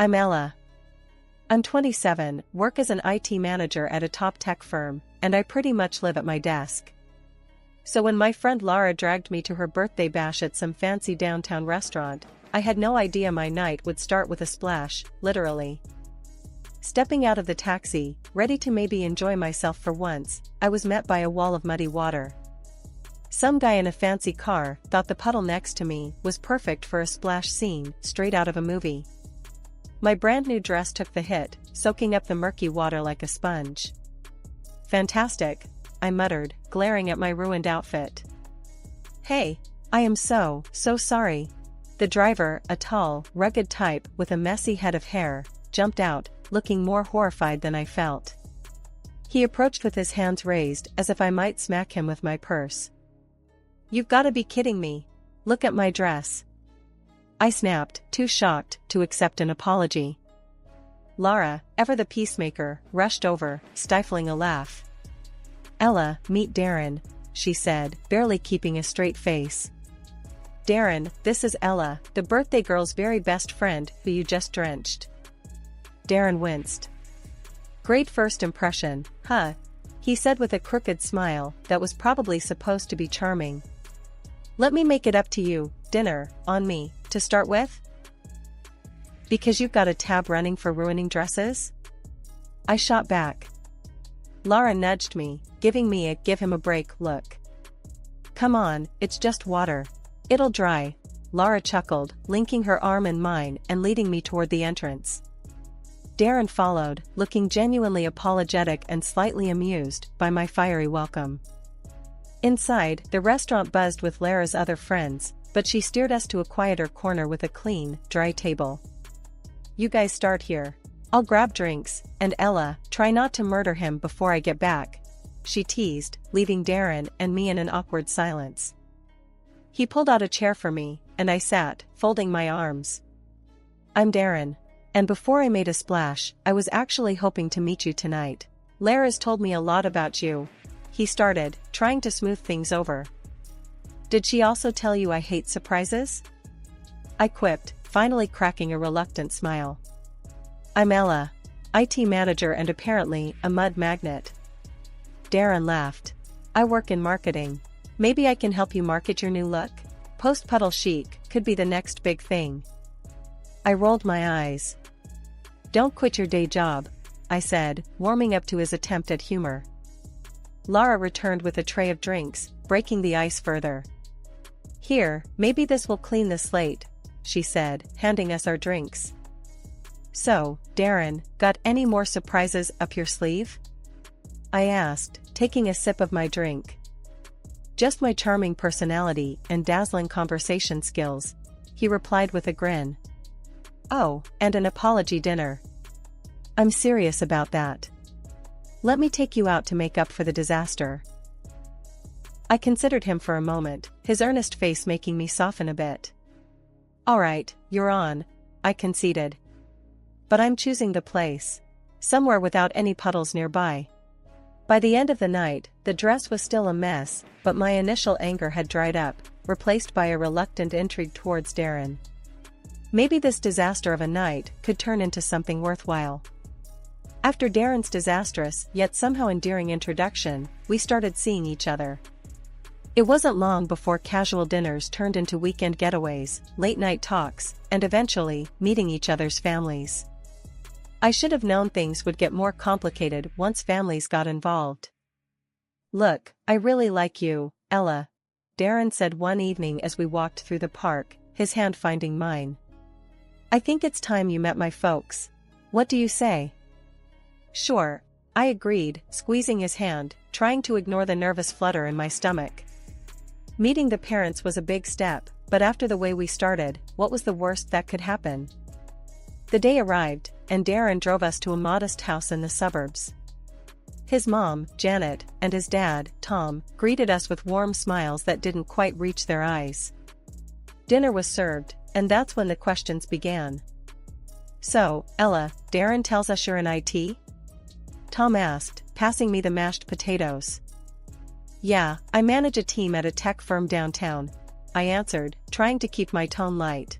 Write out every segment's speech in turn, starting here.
I'm Ella. I'm 27, work as an IT manager at a top tech firm, and I pretty much live at my desk. So when my friend Lara dragged me to her birthday bash at some fancy downtown restaurant, I had no idea my night would start with a splash, literally. Stepping out of the taxi, ready to maybe enjoy myself for once, I was met by a wall of muddy water. Some guy in a fancy car thought the puddle next to me was perfect for a splash scene straight out of a movie. My brand new dress took the hit, soaking up the murky water like a sponge. Fantastic, I muttered, glaring at my ruined outfit. Hey, I am so sorry. The driver, a tall, rugged type with a messy head of hair, jumped out, looking more horrified than I felt. He approached with his hands raised as if I might smack him with my purse. You've gotta be kidding me. Look at my dress. I snapped, too shocked to accept an apology. Lara, ever the peacemaker, rushed over, stifling a laugh. Ella, meet Darren, she said, barely keeping a straight face. Darren, this is Ella, the birthday girl's very best friend who you just drenched. Darren winced. Great first impression, huh? He said with a crooked smile that was probably supposed to be charming. Let me make it up to you, dinner, on me, to start with? Because you've got a tab running for ruining dresses? I shot back. Lara nudged me, giving me a give him a break look. Come on, it's just water. It'll dry, Lara chuckled, linking her arm in mine and leading me toward the entrance. Darren followed, looking genuinely apologetic and slightly amused by my fiery welcome. Inside, the restaurant buzzed with Lara's other friends, but she steered us to a quieter corner with a clean, dry table. You guys start here. I'll grab drinks, and Ella, try not to murder him before I get back, she teased, leaving Darren and me in an awkward silence. He pulled out a chair for me, and I sat, folding my arms. I'm Darren. And before I made a splash, I was actually hoping to meet you tonight. Lara's told me a lot about you. He started, trying to smooth things over. Did she also tell you I hate surprises? I quipped, finally cracking a reluctant smile. I'm Ella, IT manager and apparently a mud magnet. Darren laughed. I work in marketing. Maybe I can help you market your new look? Post-puddle chic could be the next big thing. I rolled my eyes. Don't quit your day job, I said, warming up to his attempt at humor. Lara returned with a tray of drinks, breaking the ice further. Here, maybe this will clean the slate, she said, handing us our drinks. So, Darren, got any more surprises up your sleeve? I asked, taking a sip of my drink. Just my charming personality and dazzling conversation skills, he replied with a grin. Oh, and an apology dinner. I'm serious about that. Let me take you out to make up for the disaster. I considered him for a moment, his earnest face making me soften a bit. All right, you're on, I conceded. But I'm choosing the place. Somewhere without any puddles nearby. By the end of the night, the dress was still a mess, but my initial anger had dried up, replaced by a reluctant intrigue towards Darren. Maybe this disaster of a night could turn into something worthwhile. After Darren's disastrous yet somehow endearing introduction, we started seeing each other. It wasn't long before casual dinners turned into weekend getaways, late-night talks, and eventually, meeting each other's families. I should have known things would get more complicated once families got involved. Look, I really like you, Ella, Darren said one evening as we walked through the park, his hand finding mine. I think it's time you met my folks. What do you say? Sure, I agreed, squeezing his hand, trying to ignore the nervous flutter in my stomach. Meeting the parents was a big step, but after the way we started, what was the worst that could happen? The day arrived, and Darren drove us to a modest house in the suburbs. His mom, Janet, and his dad, Tom, greeted us with warm smiles that didn't quite reach their eyes. Dinner was served, and that's when the questions began. So, Ella, Darren tells us you're in IT? Tom asked, passing me the mashed potatoes. Yeah, I manage a team at a tech firm downtown, I answered, trying to keep my tone light.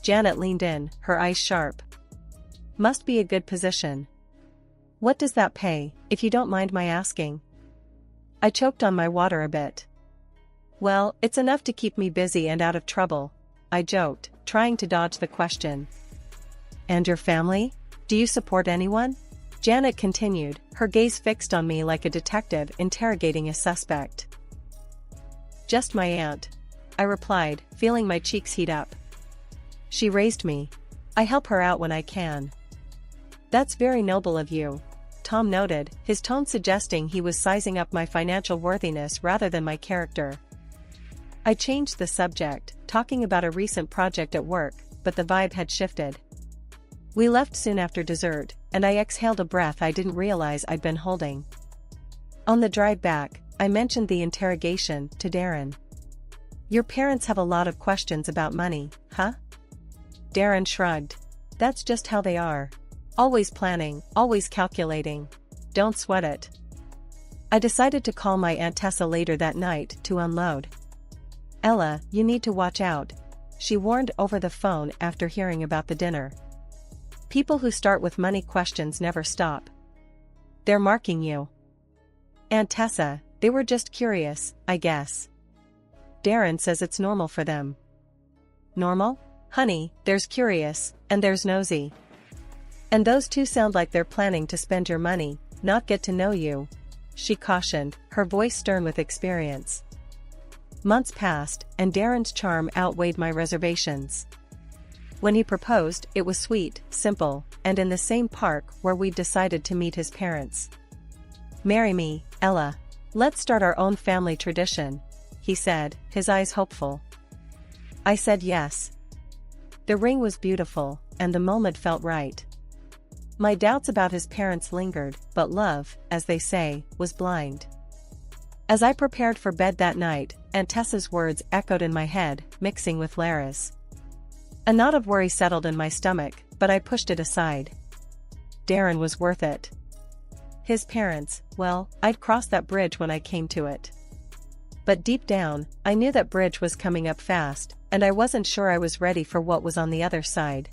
Janet leaned in, her eyes sharp. Must be a good position. What does that pay, if you don't mind my asking? I choked on my water a bit. Well, it's enough to keep me busy and out of trouble, I joked, trying to dodge the question. And your family? Do you support anyone? Janet continued, her gaze fixed on me like a detective interrogating a suspect. Just my aunt, I replied, feeling my cheeks heat up. She raised me. I help her out when I can. That's very noble of you, Tom noted, his tone suggesting he was sizing up my financial worthiness rather than my character. I changed the subject, talking about a recent project at work, but the vibe had shifted. We left soon after dessert, and I exhaled a breath I didn't realize I'd been holding. On the drive back, I mentioned the interrogation to Darren. Your parents have a lot of questions about money, huh? Darren shrugged. That's just how they are. Always planning, always calculating. Don't sweat it. I decided to call my Aunt Tessa later that night to unload. Ella, you need to watch out, she warned over the phone after hearing about the dinner. People who start with money questions never stop. They're marking you. Aunt Tessa, they were just curious, I guess. Darren says it's normal for them. Normal? Honey, there's curious, and there's nosy. And those two sound like they're planning to spend your money, not get to know you, she cautioned, her voice stern with experience. Months passed, and Darren's charm outweighed my reservations. When he proposed, it was sweet, simple, and in the same park where we'd decided to meet his parents. Marry me, Ella. Let's start our own family tradition, he said, his eyes hopeful. I said yes. The ring was beautiful, and the moment felt right. My doubts about his parents lingered, but love, as they say, was blind. As I prepared for bed that night, Aunt Tessa's words echoed in my head, mixing with Lara's. A knot of worry settled in my stomach, but I pushed it aside. Darren was worth it. His parents, well, I'd cross that bridge when I came to it. But deep down, I knew that bridge was coming up fast, and I wasn't sure I was ready for what was on the other side.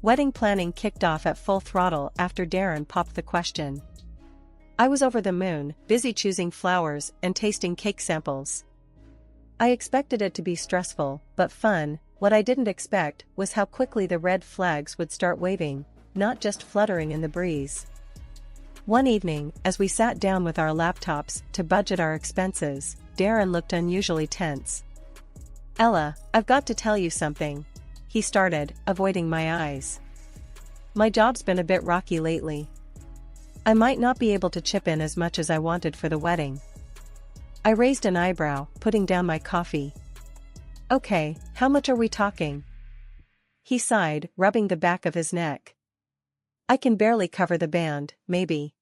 Wedding planning kicked off at full throttle after Darren popped the question. I was over the moon, busy choosing flowers and tasting cake samples. I expected it to be stressful, but fun. What I didn't expect was how quickly the red flags would start waving, not just fluttering in the breeze. One evening, as we sat down with our laptops to budget our expenses, Darren looked unusually tense. Ella, I've got to tell you something, he started, avoiding my eyes. My job's been a bit rocky lately. I might not be able to chip in as much as I wanted for the wedding. I raised an eyebrow, putting down my coffee. Okay, how much are we talking? He sighed, rubbing the back of his neck. I can barely cover the band, maybe.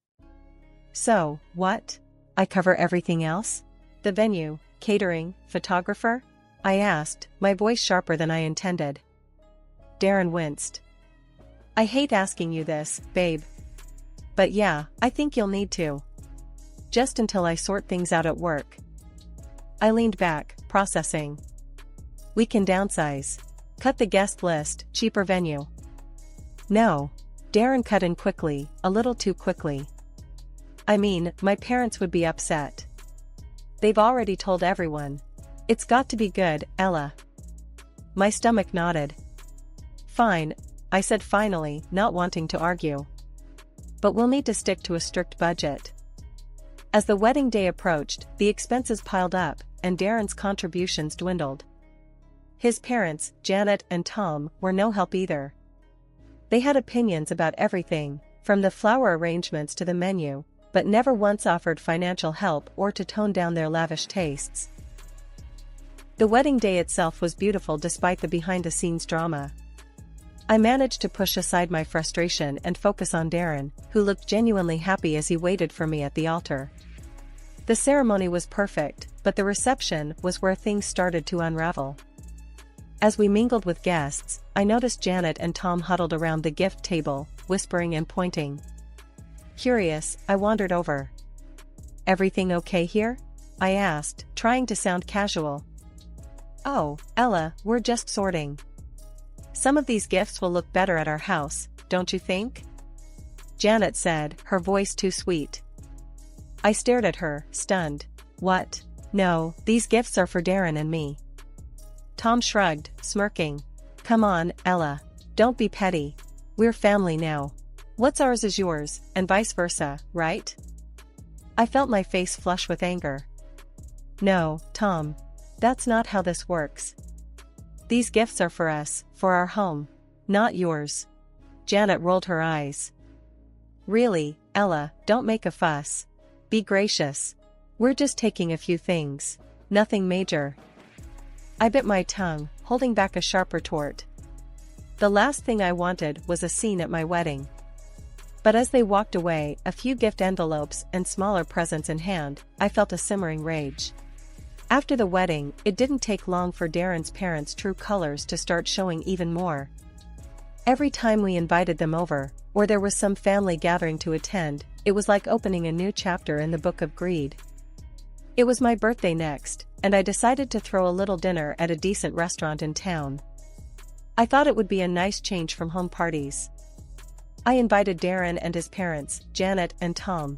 So, what? I cover everything else? The venue, catering, photographer? I asked, my voice sharper than I intended. Darren winced. I hate asking you this, babe. But yeah, I think you'll need to. Just until I sort things out at work. I leaned back, processing. We can downsize. Cut the guest list, cheaper venue. No. Darren cut in quickly, a little too quickly. I mean, my parents would be upset. They've already told everyone. It's got to be good, Ella. My stomach nodded. Fine, I said finally, not wanting to argue. But we'll need to stick to a strict budget. As the wedding day approached, the expenses piled up, and Darren's contributions dwindled. His parents, Janet and Tom, were no help either. They had opinions about everything, from the flower arrangements to the menu, but never once offered financial help or to tone down their lavish tastes. The wedding day itself was beautiful despite the behind-the-scenes drama. I managed to push aside my frustration and focus on Darren, who looked genuinely happy as he waited for me at the altar. The ceremony was perfect, but the reception was where things started to unravel. As we mingled with guests, I noticed Janet and Tom huddled around the gift table, whispering and pointing. Curious, I wandered over. Everything okay here? I asked, trying to sound casual. Oh, Ella, we're just sorting. Some of these gifts will look better at our house, don't you think? Janet said, her voice too sweet. I stared at her, stunned. What? No, these gifts are for Darren and me. Tom shrugged, smirking. Come on, Ella. Don't be petty. We're family now. What's ours is yours, and vice versa, right? I felt my face flush with anger. No, Tom. That's not how this works. These gifts are for us, for our home. Not yours. Janet rolled her eyes. Really, Ella, don't make a fuss. Be gracious. We're just taking a few things. Nothing major. I bit my tongue, holding back a sharp retort. The last thing I wanted was a scene at my wedding. But as they walked away, a few gift envelopes and smaller presents in hand, I felt a simmering rage. After the wedding, it didn't take long for Darren's parents' true colors to start showing even more. Every time we invited them over, or there was some family gathering to attend, it was like opening a new chapter in the book of greed. It was my birthday next, and I decided to throw a little dinner at a decent restaurant in town. I thought it would be a nice change from home parties. I invited Darren and his parents, Janet and Tom.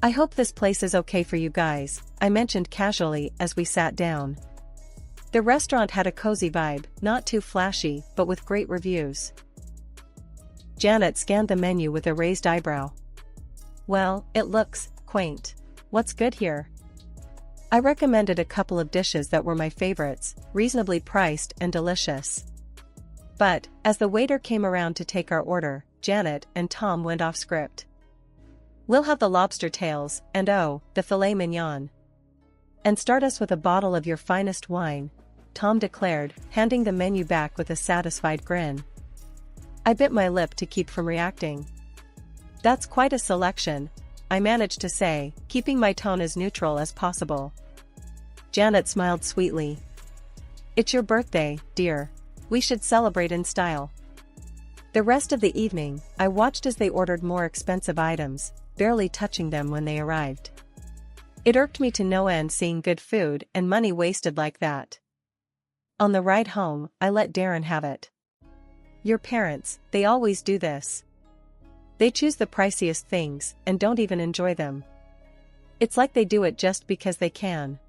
I hope this place is okay for you guys, I mentioned casually as we sat down. The restaurant had a cozy vibe, not too flashy, but with great reviews. Janet scanned the menu with a raised eyebrow. Well, it looks quaint. What's good here? I recommended a couple of dishes that were my favorites, reasonably priced and delicious. But, as the waiter came around to take our order, Janet and Tom went off script. We'll have the lobster tails, and oh, the filet mignon. And start us with a bottle of your finest wine, Tom declared, handing the menu back with a satisfied grin. I bit my lip to keep from reacting. That's quite a selection, I managed to say, keeping my tone as neutral as possible. Janet smiled sweetly. It's your birthday, dear. We should celebrate in style. The rest of the evening, I watched as they ordered more expensive items, barely touching them when they arrived. It irked me to no end seeing good food and money wasted like that. On the ride home, I let Darren have it. Your parents, they always do this. They choose the priciest things and don't even enjoy them. It's like they do it just because they can.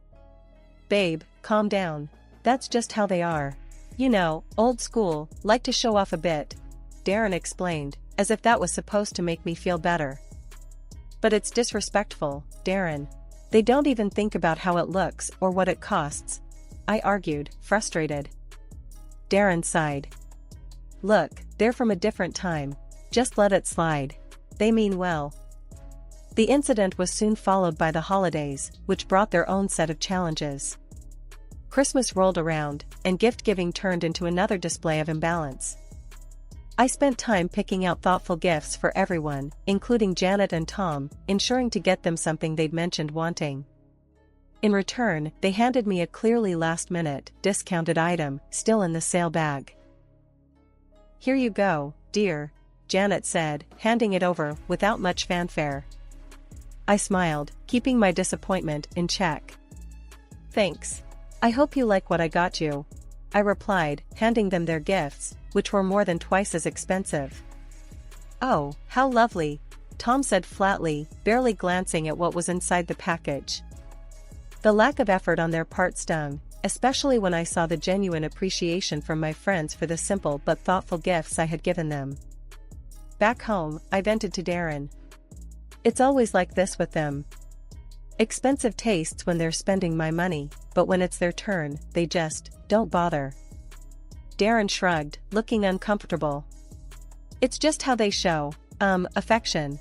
Babe, calm down. That's just how they are. You know, old school, like to show off a bit, Darren explained, as if that was supposed to make me feel better. But it's disrespectful, Darren. They don't even think about how it looks or what it costs, I argued, frustrated. Darren sighed. Look, they're from a different time. Just let it slide. They mean well. The incident was soon followed by the holidays, which brought their own set of challenges. Christmas rolled around, and gift-giving turned into another display of imbalance. I spent time picking out thoughtful gifts for everyone, including Janet and Tom, ensuring to get them something they'd mentioned wanting. In return, they handed me a clearly last-minute, discounted item, still in the sale bag. Here you go, dear, Janet said, handing it over without much fanfare. I smiled, keeping my disappointment in check. Thanks. I hope you like what I got you, I replied, handing them their gifts, which were more than twice as expensive. Oh, how lovely, Tom said flatly, barely glancing at what was inside the package. The lack of effort on their part stung, especially when I saw the genuine appreciation from my friends for the simple but thoughtful gifts I had given them. Back home, I vented to Darren. It's always like this with them. Expensive tastes when they're spending my money, but when it's their turn, they just don't bother. Darren shrugged, looking uncomfortable. It's just how they show, affection.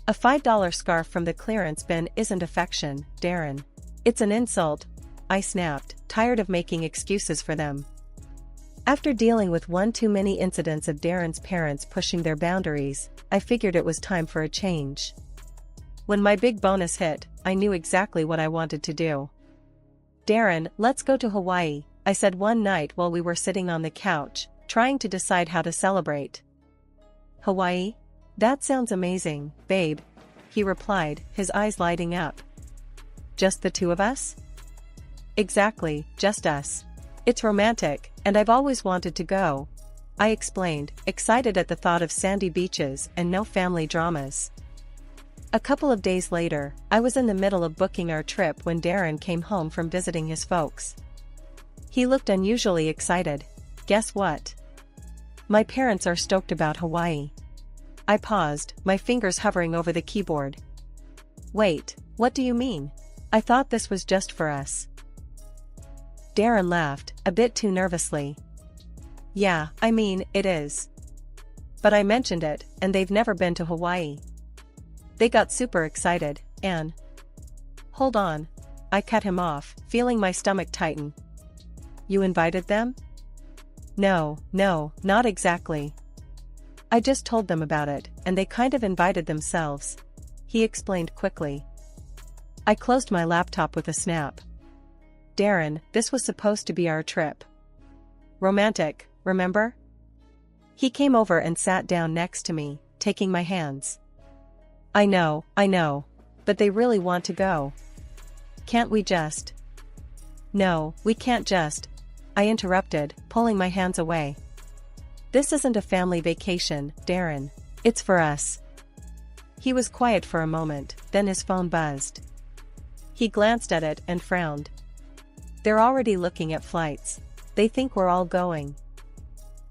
A $5 scarf from the clearance bin isn't affection, Darren. It's an insult, I snapped, tired of making excuses for them. After dealing with one too many incidents of Darren's parents pushing their boundaries, I figured it was time for a change. When my big bonus hit, I knew exactly what I wanted to do. Darren, let's go to Hawaii, I said one night while we were sitting on the couch, trying to decide how to celebrate. Hawaii? That sounds amazing, babe, he replied, his eyes lighting up. Just the two of us? Exactly, just us. It's romantic, and I've always wanted to go, I explained, excited at the thought of sandy beaches and no family dramas. A couple of days later, I was in the middle of booking our trip when Darren came home from visiting his folks. He looked unusually excited. Guess what? My parents are stoked about Hawaii. I paused, my fingers hovering over the keyboard. Wait, what do you mean? I thought this was just for us. Darren laughed, a bit too nervously. Yeah, I mean, it is. But I mentioned it, and they've never been to Hawaii. They got super excited, and... Hold on. I cut him off, feeling my stomach tighten. You invited them? No, not exactly. I just told them about it, and they kind of invited themselves. He explained quickly. I closed my laptop with a snap. Darren, this was supposed to be our trip. Romantic, remember? He came over and sat down next to me, taking my hands. I know, but they really want to go. Can't we just... No, we can't just... I interrupted, pulling my hands away. This isn't a family vacation, Darren. It's for us. He was quiet for a moment, then his phone buzzed. He glanced at it and frowned. They're already looking at flights. They think we're all going.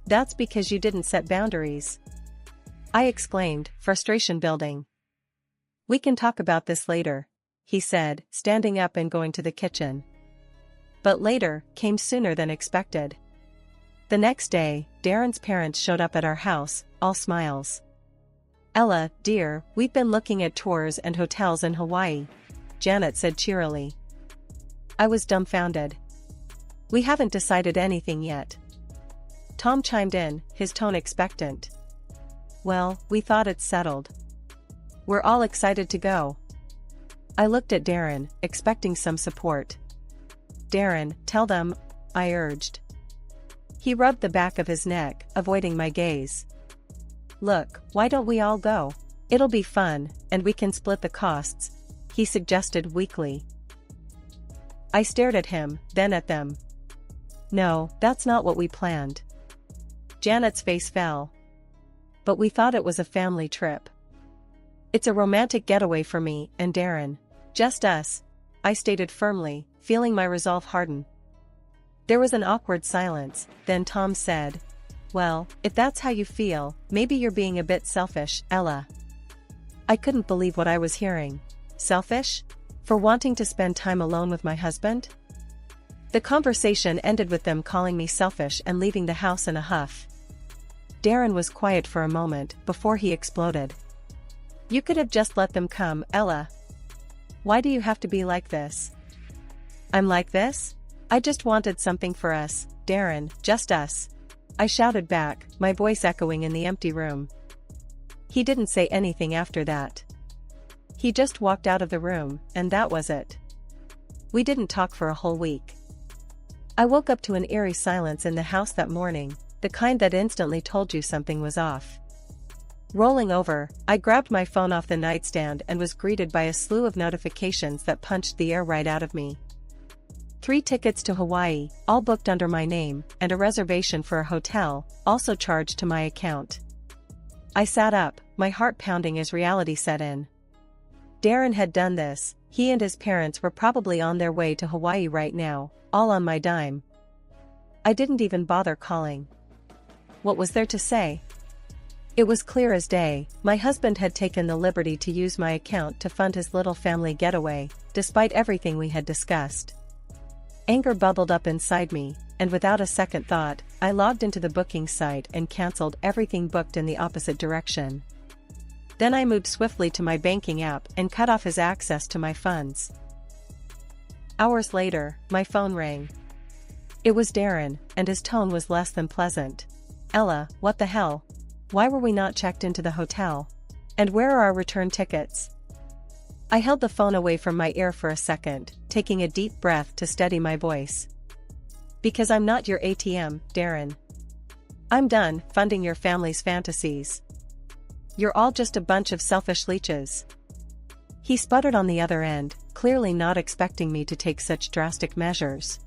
That's because you didn't set boundaries. I exclaimed, frustration building. We can talk about this later, he said, standing up and going to the kitchen. But later came sooner than expected. The next day, Darren's parents showed up at our house, all smiles. Ella, dear, we've been looking at tours and hotels in Hawaii, Janet said cheerily. I was dumbfounded. We haven't decided anything yet. Tom chimed in, his tone expectant. Well, we thought it's settled. We're all excited to go. I looked at Darren, expecting some support. Darren, tell them, I urged. He rubbed the back of his neck, avoiding my gaze. Look, why don't we all go? It'll be fun, and we can split the costs, he suggested weakly. I stared at him, then at them. No, that's not what we planned. Janet's face fell. But we thought it was a family trip. It's a romantic getaway for me and Darren. Just us, I stated firmly, feeling my resolve harden. There was an awkward silence, then Tom said, well, if that's how you feel, maybe you're being a bit selfish, Ella. I couldn't believe what I was hearing. Selfish? For wanting to spend time alone with my husband? The conversation ended with them calling me selfish and leaving the house in a huff. Darren was quiet for a moment before he exploded. You could have just let them come, Ella. Why do you have to be like this? I'm like this? I just wanted something for us, Darren, just us. I shouted back, my voice echoing in the empty room. He didn't say anything after that. He just walked out of the room, and that was it. We didn't talk for a whole week. I woke up to an eerie silence in the house that morning, the kind that instantly told you something was off. Rolling over, I grabbed my phone off the nightstand and was greeted by a slew of notifications that punched the air right out of me. 3 tickets to Hawaii, all booked under my name, and a reservation for a hotel, also charged to my account. I sat up, my heart pounding as reality set in. Darren had done this, he and his parents were probably on their way to Hawaii right now, all on my dime. I didn't even bother calling. What was there to say? It was clear as day, my husband had taken the liberty to use my account to fund his little family getaway, despite everything we had discussed. Anger bubbled up inside me, and without a second thought, I logged into the booking site and cancelled everything booked in the opposite direction. Then I moved swiftly to my banking app and cut off his access to my funds. Hours later, my phone rang. It was Darren, and his tone was less than pleasant. Ella, what the hell? Why were we not checked into the hotel? And where are our return tickets? I held the phone away from my ear for a second, taking a deep breath to steady my voice. Because I'm not your ATM, Darren. I'm done funding your family's fantasies. You're all just a bunch of selfish leeches. He sputtered on the other end, clearly not expecting me to take such drastic measures.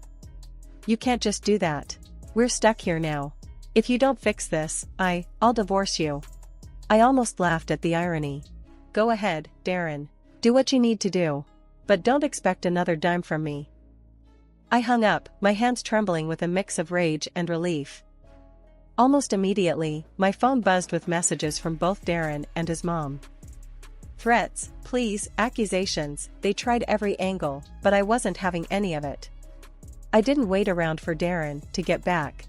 You can't just do that. We're stuck here now. If you don't fix this, I'll divorce you. I almost laughed at the irony. Go ahead, Darren. Do what you need to do. But don't expect another dime from me. I hung up, my hands trembling with a mix of rage and relief. Almost immediately, my phone buzzed with messages from both Darren and his mom. Threats, pleas, accusations, they tried every angle, but I wasn't having any of it. I didn't wait around for Darren to get back.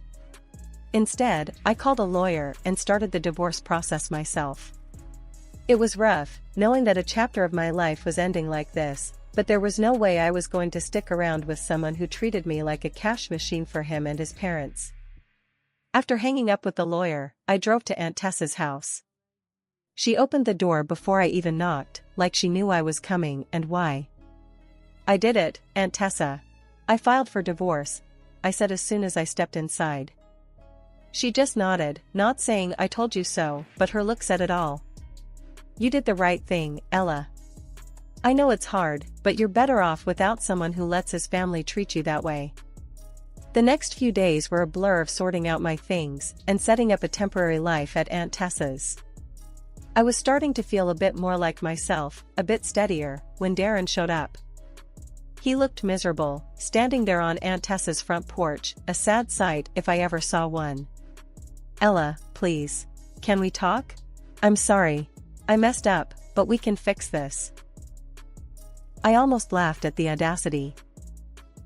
Instead, I called a lawyer and started the divorce process myself. It was rough, knowing that a chapter of my life was ending like this, but there was no way I was going to stick around with someone who treated me like a cash machine for him and his parents. After hanging up with the lawyer, I drove to Aunt Tessa's house. She opened the door before I even knocked, like she knew I was coming and why. I did it, Aunt Tessa. I filed for divorce, I said as soon as I stepped inside. She just nodded, not saying I told you so, but her look said it all. You did the right thing, Ella. I know it's hard, but you're better off without someone who lets his family treat you that way. The next few days were a blur of sorting out my things and setting up a temporary life at Aunt Tessa's. I was starting to feel a bit more like myself, a bit steadier, when Darren showed up. He looked miserable, standing there on Aunt Tessa's front porch, a sad sight if I ever saw one. Ella, please. Can we talk? I'm sorry. I messed up, but we can fix this. I almost laughed at the audacity.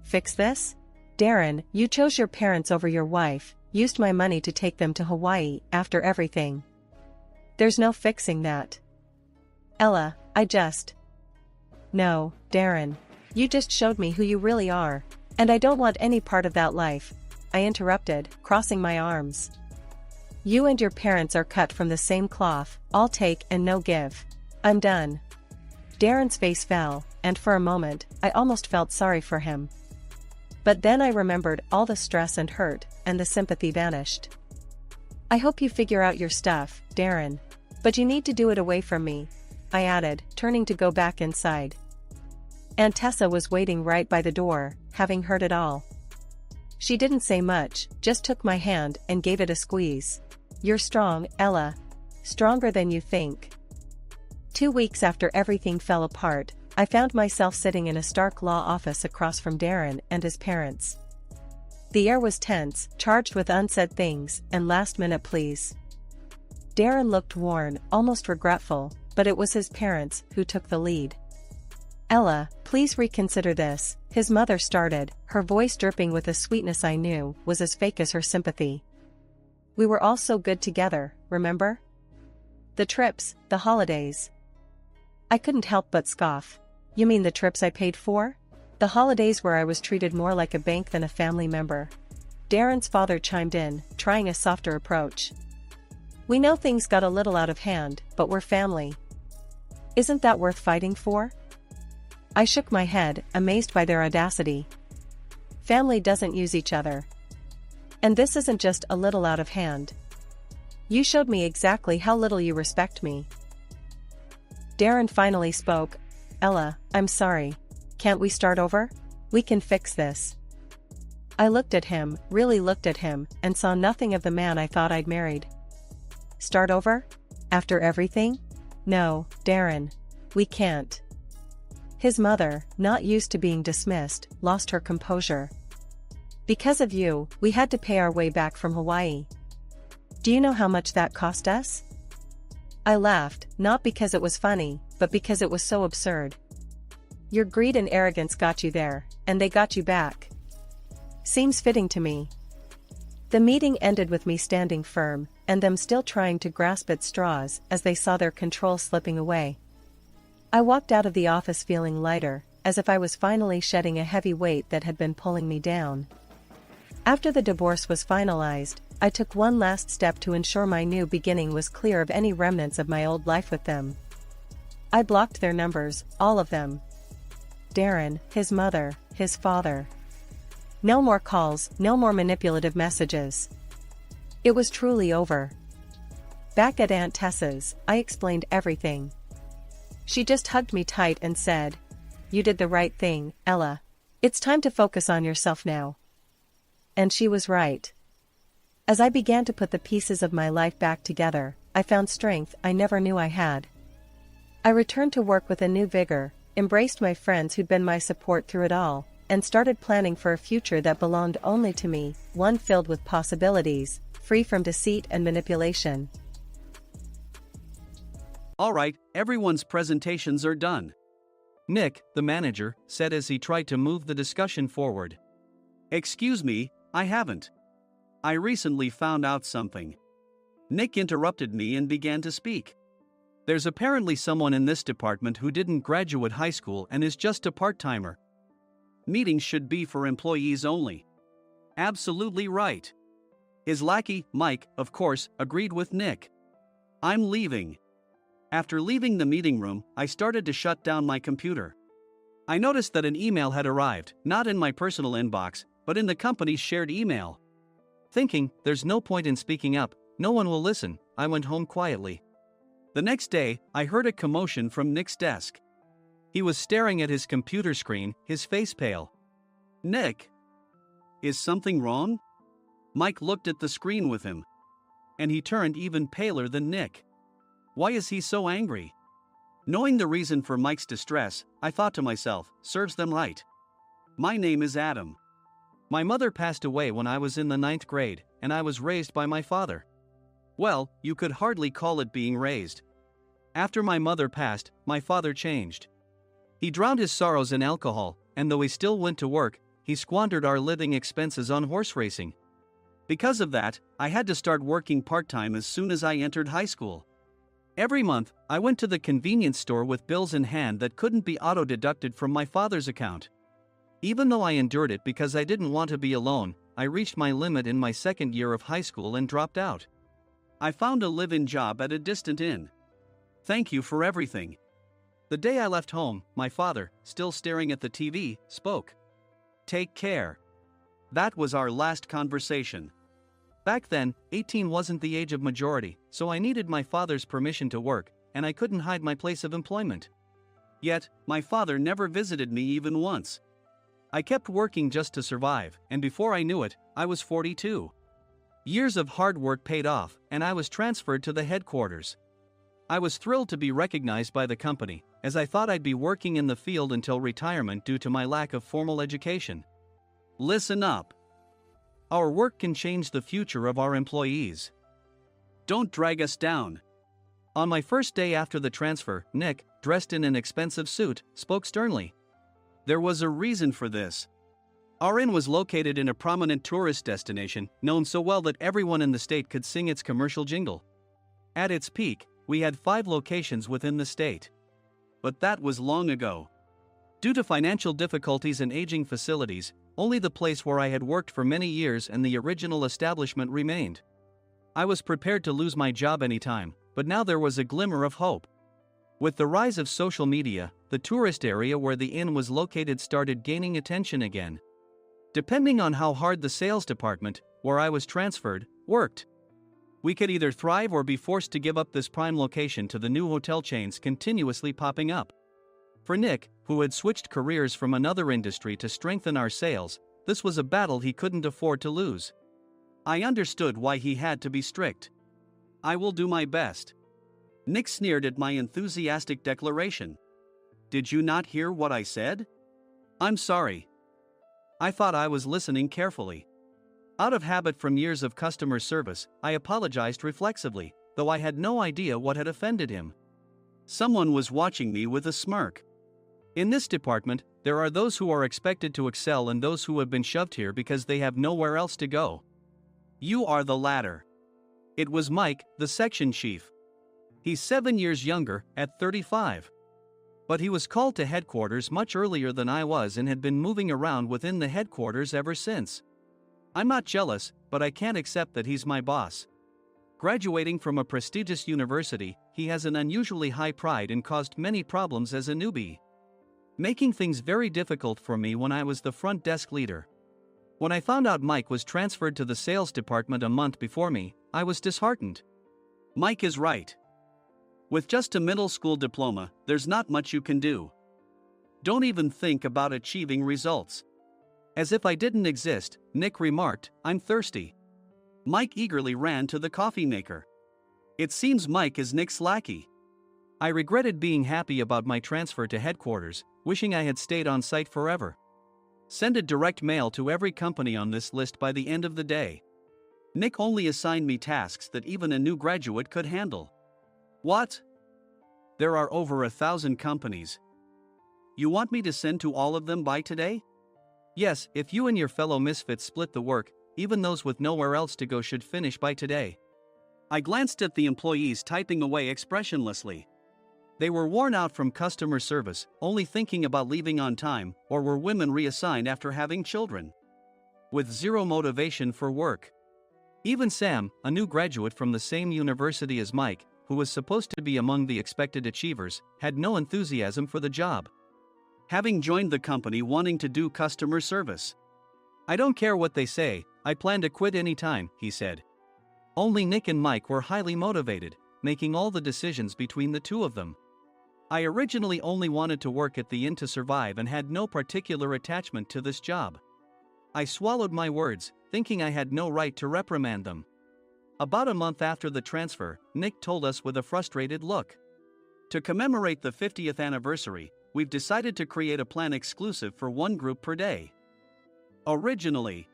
Fix this? Darren, you chose your parents over your wife, used my money to take them to Hawaii after everything. There's no fixing that. Ella, No, Darren. You just showed me who you really are, and I don't want any part of that life, I interrupted, crossing my arms. You and your parents are cut from the same cloth, all take and no give. I'm done. Darren's face fell, and for a moment, I almost felt sorry for him. But then I remembered all the stress and hurt, and the sympathy vanished. I hope you figure out your stuff, Darren. But you need to do it away from me, I added, turning to go back inside. Aunt Tessa was waiting right by the door, having heard it all. She didn't say much, just took my hand and gave it a squeeze. You're strong, Ella. Stronger than you think. 2 weeks after everything fell apart, I found myself sitting in a Stark law office across from Darren and his parents. The air was tense, charged with unsaid things and last-minute pleas. Darren looked worn, almost regretful, but it was his parents who took the lead. Ella, please reconsider this, his mother started, her voice dripping with a sweetness I knew was as fake as her sympathy. We were all so good together, remember? The trips, the holidays. I couldn't help but scoff. You mean the trips I paid for? The holidays where I was treated more like a bank than a family member. Darren's father chimed in, trying a softer approach. We know things got a little out of hand, but we're family. Isn't that worth fighting for? I shook my head, amazed by their audacity. Family doesn't use each other. And this isn't just a little out of hand. You showed me exactly how little you respect me. Darren finally spoke. Ella, I'm sorry. Can't we start over? We can fix this. I looked at him, really looked at him, and saw nothing of the man I thought I'd married. Start over? After everything? No, Darren. We can't. His mother, not used to being dismissed, lost her composure. Because of you, we had to pay our way back from Hawaii. Do you know how much that cost us? I laughed, not because it was funny, but because it was so absurd. Your greed and arrogance got you there, and they got you back. Seems fitting to me. The meeting ended with me standing firm, and them still trying to grasp at straws as they saw their control slipping away. I walked out of the office feeling lighter, as if I was finally shedding a heavy weight that had been pulling me down. After the divorce was finalized, I took one last step to ensure my new beginning was clear of any remnants of my old life with them. I blocked their numbers, all of them. Darren, his mother, his father. No more calls, no more manipulative messages. It was truly over. Back at Aunt Tessa's, I explained everything. She just hugged me tight and said, "You did the right thing, Ella. It's time to focus on yourself now." And she was right. As I began to put the pieces of my life back together, I found strength I never knew I had. I returned to work with a new vigor, embraced my friends who'd been my support through it all, and started planning for a future that belonged only to me, one filled with possibilities, free from deceit and manipulation. All right, everyone's presentations are done. Nick, the manager, said as he tried to move the discussion forward. Excuse me, I haven't. I recently found out something. Nick interrupted me and began to speak. There's apparently someone in this department who didn't graduate high school and is just a part-timer. Meetings should be for employees only. Absolutely right. His lackey, Mike, of course, agreed with Nick. I'm leaving. After leaving the meeting room, I started to shut down my computer. I noticed that an email had arrived, not in my personal inbox, but in the company's shared email. Thinking, there's no point in speaking up, no one will listen, I went home quietly. The next day, I heard a commotion from Nick's desk. He was staring at his computer screen, his face pale. Nick! Is something wrong? Mike looked at the screen with him. And he turned even paler than Nick. Why is he so angry? Knowing the reason for Mike's distress, I thought to myself, serves them right. My name is Adam. My mother passed away when I was in the 9th grade, and I was raised by my father. Well, you could hardly call it being raised. After my mother passed, my father changed. He drowned his sorrows in alcohol, and though he still went to work, he squandered our living expenses on horse racing. Because of that, I had to start working part-time as soon as I entered high school. Every month, I went to the convenience store with bills in hand that couldn't be auto-deducted from my father's account. Even though I endured it because I didn't want to be alone, I reached my limit in my second year of high school and dropped out. I found a live-in job at a distant inn. Thank you for everything. The day I left home, my father, still staring at the TV, spoke. Take care. That was our last conversation. Back then, 18 wasn't the age of majority, so I needed my father's permission to work, and I couldn't hide my place of employment. Yet, my father never visited me even once. I kept working just to survive, and before I knew it, I was 42. Years of hard work paid off, and I was transferred to the headquarters. I was thrilled to be recognized by the company, as I thought I'd be working in the field until retirement due to my lack of formal education. Listen up. Our work can change the future of our employees. Don't drag us down. On my first day after the transfer, Nick, dressed in an expensive suit, spoke sternly. There was a reason for this. Our inn was located in a prominent tourist destination, known so well that everyone in the state could sing its commercial jingle. At its peak, we had 5 locations within the state. But that was long ago. Due to financial difficulties and aging facilities, only the place where I had worked for many years and the original establishment remained. I was prepared to lose my job anytime, but now there was a glimmer of hope. With the rise of social media, the tourist area where the inn was located started gaining attention again. Depending on how hard the sales department, where I was transferred, worked, we could either thrive or be forced to give up this prime location to the new hotel chains continuously popping up. For Nick, who had switched careers from another industry to strengthen our sales, this was a battle he couldn't afford to lose. I understood why he had to be strict. I will do my best. Nick sneered at my enthusiastic declaration. Did you not hear what I said? I'm sorry. I thought I was listening carefully. Out of habit from years of customer service, I apologized reflexively, though I had no idea what had offended him. Someone was watching me with a smirk. In this department, there are those who are expected to excel and those who have been shoved here because they have nowhere else to go. You are the latter. It was Mike, the section chief. He's 7 years younger, at 35. But he was called to headquarters much earlier than I was and had been moving around within the headquarters ever since. I'm not jealous, but I can't accept that he's my boss. Graduating from a prestigious university, he has an unusually high pride and caused many problems as a newbie, making things very difficult for me when I was the front desk leader. When I found out Mike was transferred to the sales department a month before me, I was disheartened. Mike is right. With just a middle school diploma, there's not much you can do. Don't even think about achieving results. As if I didn't exist, Nick remarked, "I'm thirsty." Mike eagerly ran to the coffee maker. It seems Mike is Nick's lackey. I regretted being happy about my transfer to headquarters, wishing I had stayed on site forever. Send a direct mail to every company on this list by the end of the day. Nick only assigned me tasks that even a new graduate could handle. What? There are over 1,000 companies. You want me to send to all of them by today? Yes, if you and your fellow misfits split the work, even those with nowhere else to go should finish by today. I glanced at the employees typing away expressionlessly. They were worn out from customer service, only thinking about leaving on time, or were women reassigned after having children. With zero motivation for work. Even Sam, a new graduate from the same university as Mike, who was supposed to be among the expected achievers, had no enthusiasm for the job. Having joined the company wanting to do customer service. "I don't care what they say, I plan to quit any time," he said. Only Nick and Mike were highly motivated, making all the decisions between the two of them. I originally only wanted to work at the inn to survive and had no particular attachment to this job. I swallowed my words, thinking I had no right to reprimand them. About a month after the transfer, Nick told us with a frustrated look. "To commemorate the 50th anniversary, we've decided to create a plan exclusive for one group per day. Originally,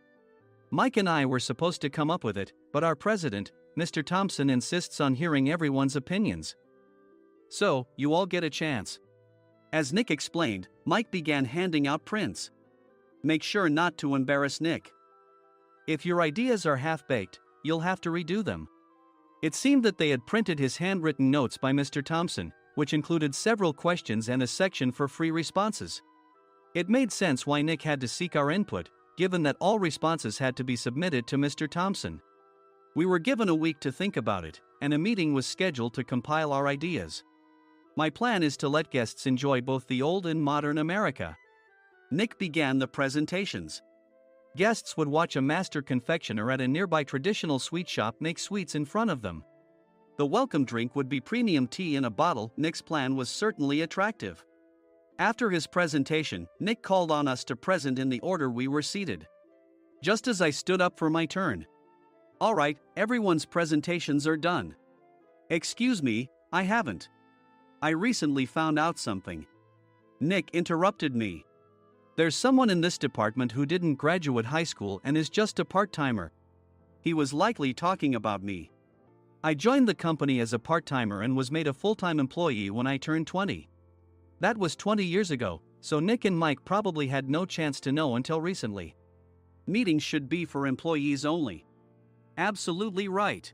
Mike and I were supposed to come up with it, but our president, Mr. Thompson, insists on hearing everyone's opinions. So, you all get a chance." As Nick explained, Mike began handing out prints. "Make sure not to embarrass Nick. If your ideas are half-baked, you'll have to redo them." It seemed that they had printed his handwritten notes by Mr. Thompson, which included several questions and a section for free responses. It made sense why Nick had to seek our input, given that all responses had to be submitted to Mr. Thompson. We were given a week to think about it, and a meeting was scheduled to compile our ideas. My plan is to let guests enjoy both the old and modern America. Nick began the presentations. Guests would watch a master confectioner at a nearby traditional sweet shop make sweets in front of them. The welcome drink would be premium tea in a bottle. Nick's plan was certainly attractive. After his presentation, Nick called on us to present in the order we were seated. Just as I stood up for my turn. "All right, everyone's presentations are done." "Excuse me, I haven't. I recently found out something." Nick interrupted me. "There's someone in this department who didn't graduate high school and is just a part-timer." He was likely talking about me. I joined the company as a part-timer and was made a full-time employee when I turned 20. That was 20 years ago, so Nick and Mike probably had no chance to know until recently. Meetings should be for employees only. Absolutely right.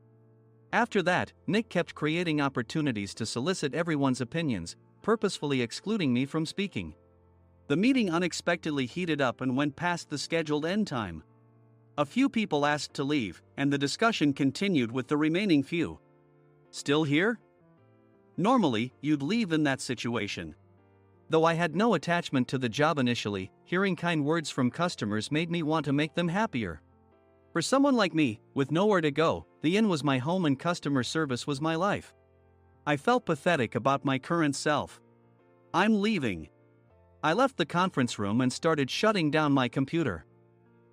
After that, Nick kept creating opportunities to solicit everyone's opinions, purposefully excluding me from speaking. The meeting unexpectedly heated up and went past the scheduled end time. A few people asked to leave, and the discussion continued with the remaining few. "Still here?" Normally, you'd leave in that situation. Though I had no attachment to the job initially, hearing kind words from customers made me want to make them happier. For someone like me, with nowhere to go, the inn was my home and customer service was my life. I felt pathetic about my current self. "I'm leaving." I left the conference room and started shutting down my computer.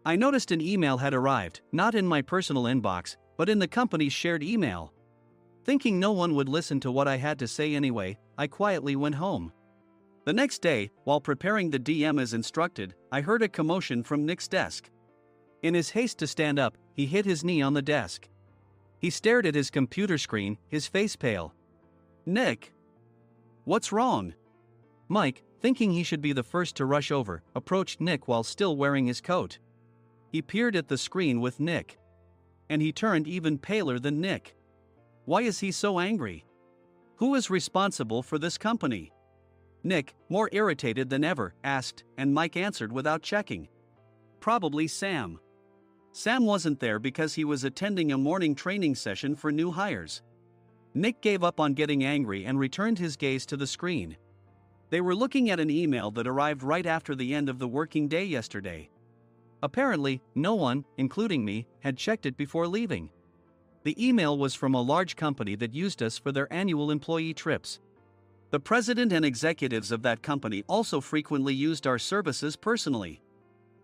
I noticed an email had arrived, not in my personal inbox, but in the company's shared email. Thinking no one would listen to what I had to say anyway, I quietly went home. The next day, while preparing the DM as instructed, I heard a commotion from Nick's desk. In his haste to stand up, he hit his knee on the desk. He stared at his computer screen, his face pale. "Nick! What's wrong?" Mike, thinking he should be the first to rush over, approached Nick while still wearing his coat. He peered at the screen with Nick. And he turned even paler than Nick. Why is he so angry? Who is responsible for this company? Nick, more irritated than ever, asked, and Mike answered without checking. Probably Sam. Sam wasn't there because he was attending a morning training session for new hires. Nick gave up on getting angry and returned his gaze to the screen. They were looking at an email that arrived right after the end of the working day yesterday. Apparently, no one, including me, had checked it before leaving. The email was from a large company that used us for their annual employee trips. The president and executives of that company also frequently used our services personally.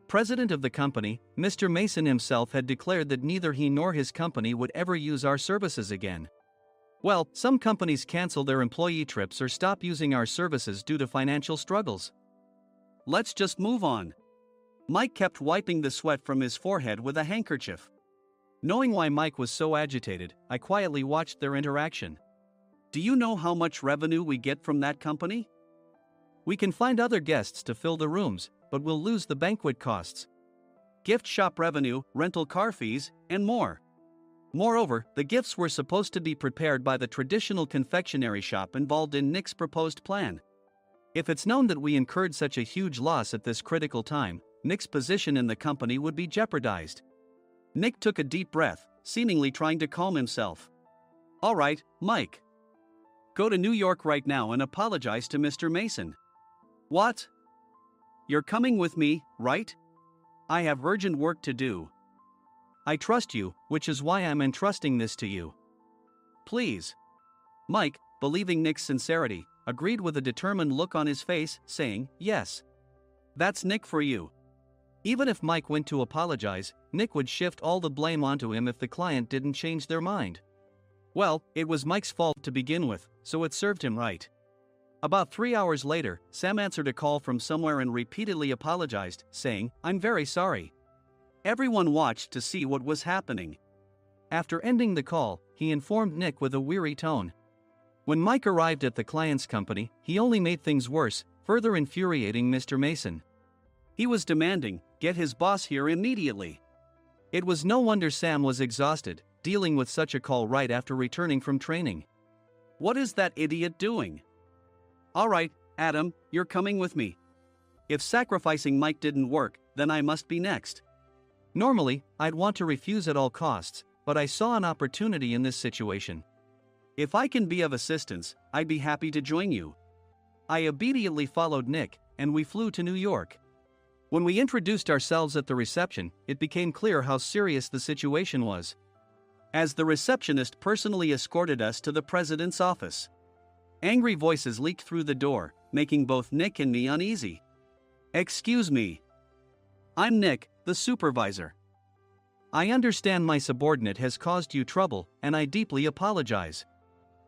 President of the company, Mr. Mason himself had declared that neither he nor his company would ever use our services again. Well, some companies cancel their employee trips or stop using our services due to financial struggles. Let's just move on. Mike kept wiping the sweat from his forehead with a handkerchief. Knowing why Mike was so agitated, I quietly watched their interaction. Do you know how much revenue we get from that company? We can find other guests to fill the rooms, but we'll lose the banquet costs, gift shop revenue, rental car fees, and more. Moreover, the gifts were supposed to be prepared by the traditional confectionery shop involved in Nick's proposed plan. If it's known that we incurred such a huge loss at this critical time, Nick's position in the company would be jeopardized. Nick took a deep breath, seemingly trying to calm himself. All right, Mike. Go to New York right now and apologize to Mr. Mason. What? You're coming with me, right? I have urgent work to do. I trust you, which is why I'm entrusting this to you. Please. Mike, believing Nick's sincerity, agreed with a determined look on his face, saying, yes. That's Nick for you. Even if Mike went to apologize, Nick would shift all the blame onto him if the client didn't change their mind. Well, it was Mike's fault to begin with, so it served him right. About 3 hours later, Sam answered a call from somewhere and repeatedly apologized, saying, I'm very sorry. Everyone watched to see what was happening. After ending the call, he informed Nick with a weary tone. When Mike arrived at the client's company, he only made things worse, further infuriating Mr. Mason. He was demanding, get his boss here immediately. It was no wonder Sam was exhausted, dealing with such a call right after returning from training. What is that idiot doing? All right, Adam, you're coming with me. If sacrificing Mike didn't work, then I must be next. Normally, I'd want to refuse at all costs, but I saw an opportunity in this situation. If I can be of assistance, I'd be happy to join you. I immediately followed Nick, and we flew to New York. When we introduced ourselves at the reception, it became clear how serious the situation was, as the receptionist personally escorted us to the president's office. Angry voices leaked through the door, making both Nick and me uneasy. Excuse me. I'm Nick, the supervisor. I understand my subordinate has caused you trouble, and I deeply apologize.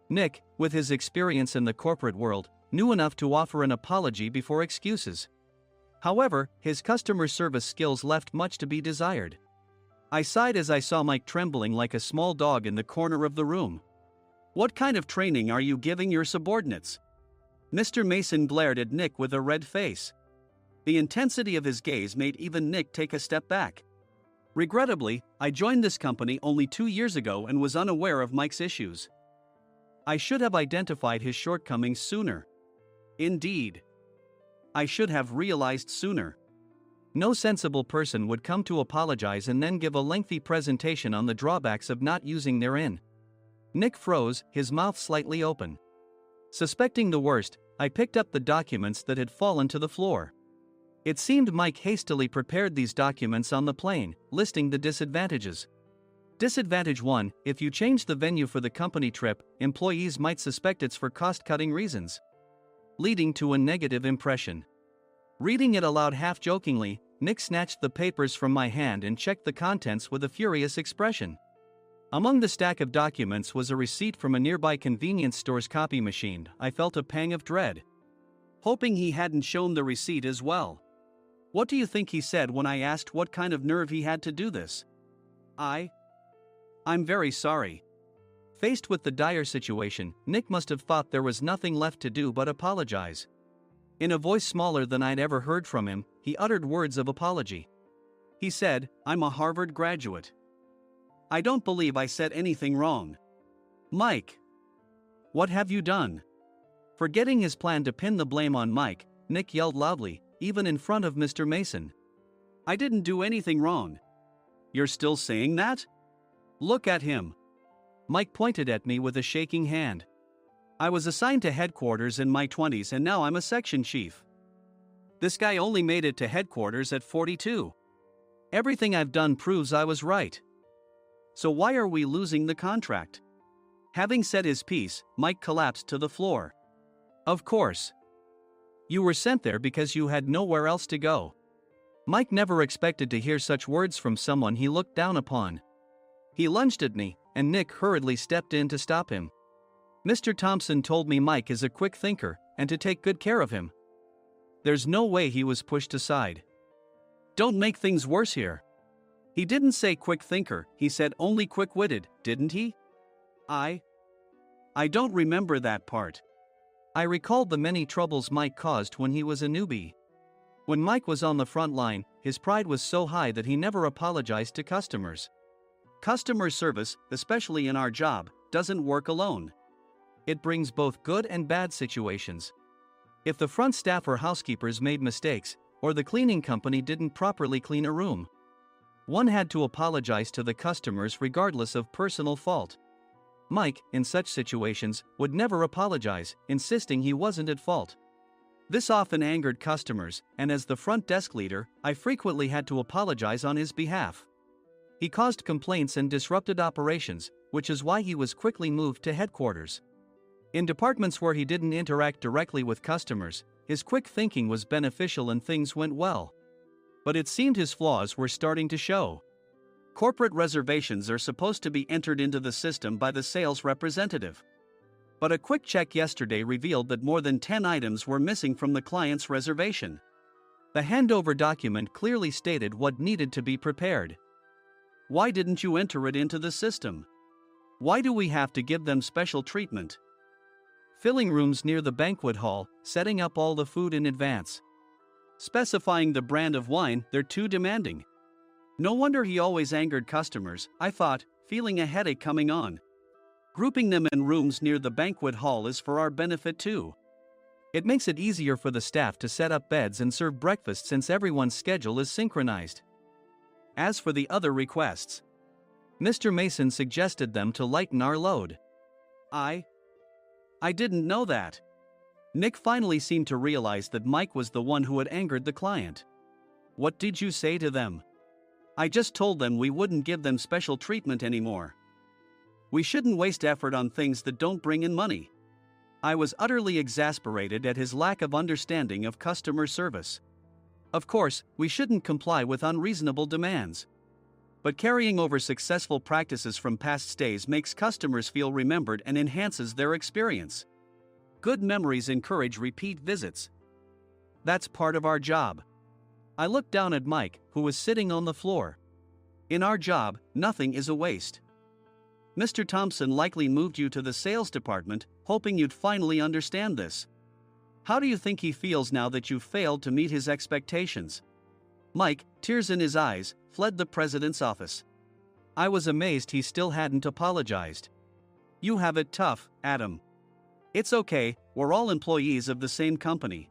Nick, with his experience in the corporate world, knew enough to offer an apology before excuses. However, his customer service skills left much to be desired. I sighed as I saw Mike trembling like a small dog in the corner of the room. What kind of training are you giving your subordinates? Mr. Mason glared at Nick with a red face. The intensity of his gaze made even Nick take a step back. Regrettably, I joined this company only 2 years ago and was unaware of Mike's issues. I should have identified his shortcomings sooner. Indeed. I should have realized sooner. No sensible person would come to apologize and then give a lengthy presentation on the drawbacks of not using their in. Nick froze, his mouth slightly open. Suspecting the worst, I picked up the documents that had fallen to the floor. It seemed Mike hastily prepared these documents on the plane, listing the disadvantages. Disadvantage 1: if you change the venue for the company trip, employees might suspect it's for cost-cutting reasons, leading to a negative impression. Reading it aloud half-jokingly, Nick snatched the papers from my hand and checked the contents with a furious expression. Among the stack of documents was a receipt from a nearby convenience store's copy machine. I felt a pang of dread, hoping he hadn't shown the receipt as well. What do you think he said when I asked what kind of nerve he had to do this? I'm very sorry. Faced with the dire situation, Nick must have thought there was nothing left to do but apologize. In a voice smaller than I'd ever heard from him, he uttered words of apology. He said, I'm a Harvard graduate. I don't believe I said anything wrong. Mike! What have you done? Forgetting his plan to pin the blame on Mike, Nick yelled loudly, even in front of Mr. Mason. I didn't do anything wrong. You're still saying that? Look at him. Mike pointed at me with a shaking hand. I was assigned to headquarters in my 20s and now I'm a section chief. This guy only made it to headquarters at 42. Everything I've done proves I was right. So why are we losing the contract? Having said his piece, Mike collapsed to the floor. Of course. You were sent there because you had nowhere else to go. Mike never expected to hear such words from someone he looked down upon. He lunged at me, and Nick hurriedly stepped in to stop him. Mr. Thompson told me Mike is a quick thinker, and to take good care of him. There's no way he was pushed aside. Don't make things worse here. He didn't say quick thinker, he said only quick-witted, didn't he? I don't remember that part. I recalled the many troubles Mike caused when he was a newbie. When Mike was on the front line, his pride was so high that he never apologized to customers. Customer service, especially in our job, doesn't work alone. It brings both good and bad situations. If the front staff or housekeepers made mistakes, or the cleaning company didn't properly clean a room, one had to apologize to the customers regardless of personal fault. Mike, in such situations, would never apologize, insisting he wasn't at fault. This often angered customers, and as the front desk leader, I frequently had to apologize on his behalf. He caused complaints and disrupted operations, which is why he was quickly moved to headquarters. In departments where he didn't interact directly with customers, his quick thinking was beneficial and things went well. But it seemed his flaws were starting to show. Corporate reservations are supposed to be entered into the system by the sales representative. But a quick check yesterday revealed that more than 10 items were missing from the client's reservation. The handover document clearly stated what needed to be prepared. Why didn't you enter it into the system? Why do we have to give them special treatment? Filling rooms near the banquet hall, setting up all the food in advance. Specifying the brand of wine, they're too demanding. No wonder he always angered customers, I thought, feeling a headache coming on. Grouping them in rooms near the banquet hall is for our benefit too. It makes it easier for the staff to set up beds and serve breakfast since everyone's schedule is synchronized. As for the other requests, Mr. Mason suggested them to lighten our load. I didn't know that. Nick finally seemed to realize that Mike was the one who had angered the client. What did you say to them? I just told them we wouldn't give them special treatment anymore. We shouldn't waste effort on things that don't bring in money. I was utterly exasperated at his lack of understanding of customer service. Of course, we shouldn't comply with unreasonable demands. But carrying over successful practices from past stays makes customers feel remembered and enhances their experience. Good memories encourage repeat visits. That's part of our job. I looked down at Mike, who was sitting on the floor. In our job, nothing is a waste. Mr. Thompson likely moved you to the sales department, hoping you'd finally understand this. How do you think he feels now that you failed to meet his expectations? Mike, tears in his eyes, fled the president's office. I was amazed he still hadn't apologized. You have it tough, Adam. It's okay, we're all employees of the same company.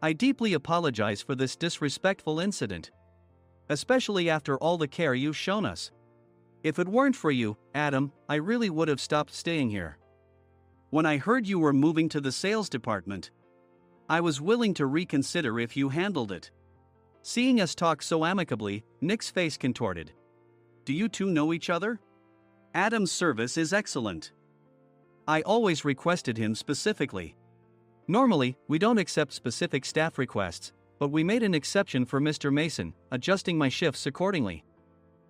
I deeply apologize for this disrespectful incident. Especially after all the care you've shown us. If it weren't for you, Adam, I really would have stopped staying here. When I heard you were moving to the sales department, I was willing to reconsider if you handled it. Seeing us talk so amicably, Nick's face contorted. Do you two know each other? Adam's service is excellent. I always requested him specifically. Normally, we don't accept specific staff requests, but we made an exception for Mr. Mason, adjusting my shifts accordingly.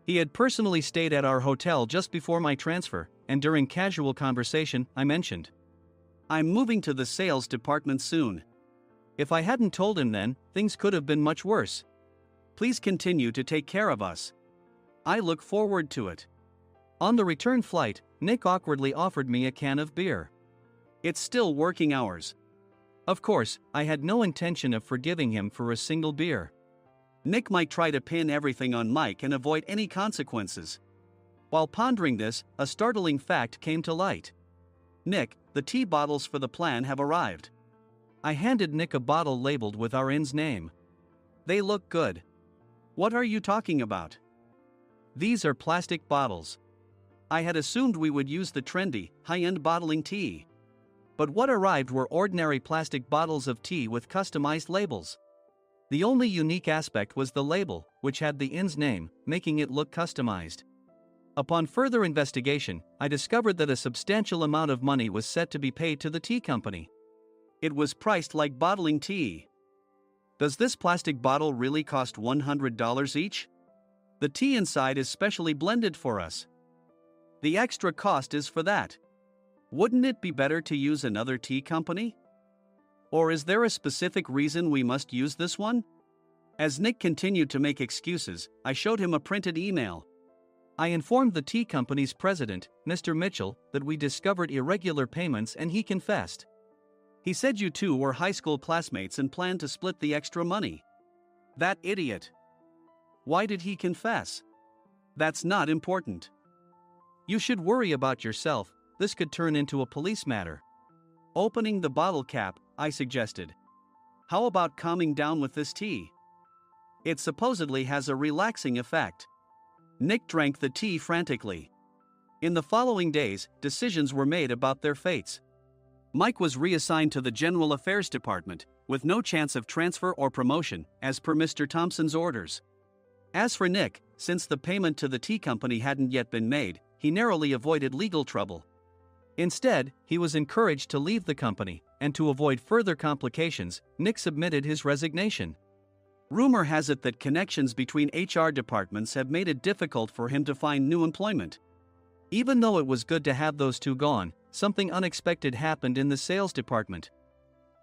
He had personally stayed at our hotel just before my transfer, and during casual conversation, I mentioned, I'm moving to the sales department soon. If I hadn't told him then, things could have been much worse. Please continue to take care of us. I look forward to it. On the return flight, Nick awkwardly offered me a can of beer. It's still working hours. Of course, I had no intention of forgiving him for a single beer. Nick might try to pin everything on Mike and avoid any consequences. While pondering this, a startling fact came to light. Nick, the tea bottles for the plan have arrived. I handed Nick a bottle labeled with our inn's name. They look good. What are you talking about? These are plastic bottles. I had assumed we would use the trendy, high-end bottling tea. But what arrived were ordinary plastic bottles of tea with customized labels. The only unique aspect was the label, which had the inn's name, making it look customized. Upon further investigation, I discovered that a substantial amount of money was set to be paid to the tea company. It was priced like bottling tea. Does this plastic bottle really cost $100 each? The tea inside is specially blended for us. The extra cost is for that. Wouldn't it be better to use another tea company? Or is there a specific reason we must use this one? As Nick continued to make excuses, I showed him a printed email. I informed the tea company's president, Mr. Mitchell, that we discovered irregular payments and he confessed. He said you two were high school classmates and planned to split the extra money. That idiot. Why did he confess? That's not important. You should worry about yourself, this could turn into a police matter. Opening the bottle cap, I suggested. How about calming down with this tea? It supposedly has a relaxing effect. Nick drank the tea frantically. In the following days, decisions were made about their fates. Mike was reassigned to the General Affairs Department, with no chance of transfer or promotion, as per Mr. Thompson's orders. As for Nick, since the payment to the tea company hadn't yet been made, he narrowly avoided legal trouble. Instead, he was encouraged to leave the company, and to avoid further complications, Nick submitted his resignation. Rumor has it that connections between HR departments have made it difficult for him to find new employment. Even though it was good to have those two gone, something unexpected happened in the sales department.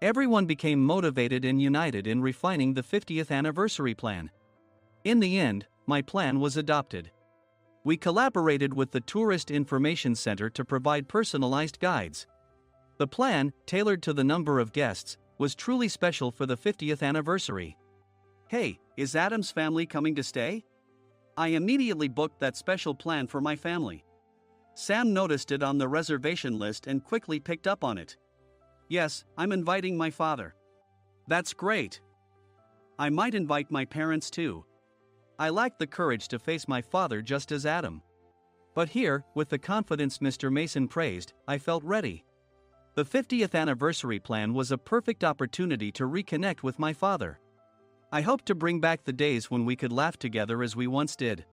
Everyone became motivated and united in refining the 50th anniversary plan. In the end, my plan was adopted. We collaborated with the Tourist Information Center to provide personalized guides. The plan, tailored to the number of guests, was truly special for the 50th anniversary. Hey, is Adam's family coming to stay? I immediately booked that special plan for my family. Sam noticed it on the reservation list and quickly picked up on it. Yes, I'm inviting my father. That's great. I might invite my parents too. I lacked the courage to face my father just as Adam. But here, with the confidence Mr. Mason praised, I felt ready. The 50th anniversary plan was a perfect opportunity to reconnect with my father. I hoped to bring back the days when we could laugh together as we once did.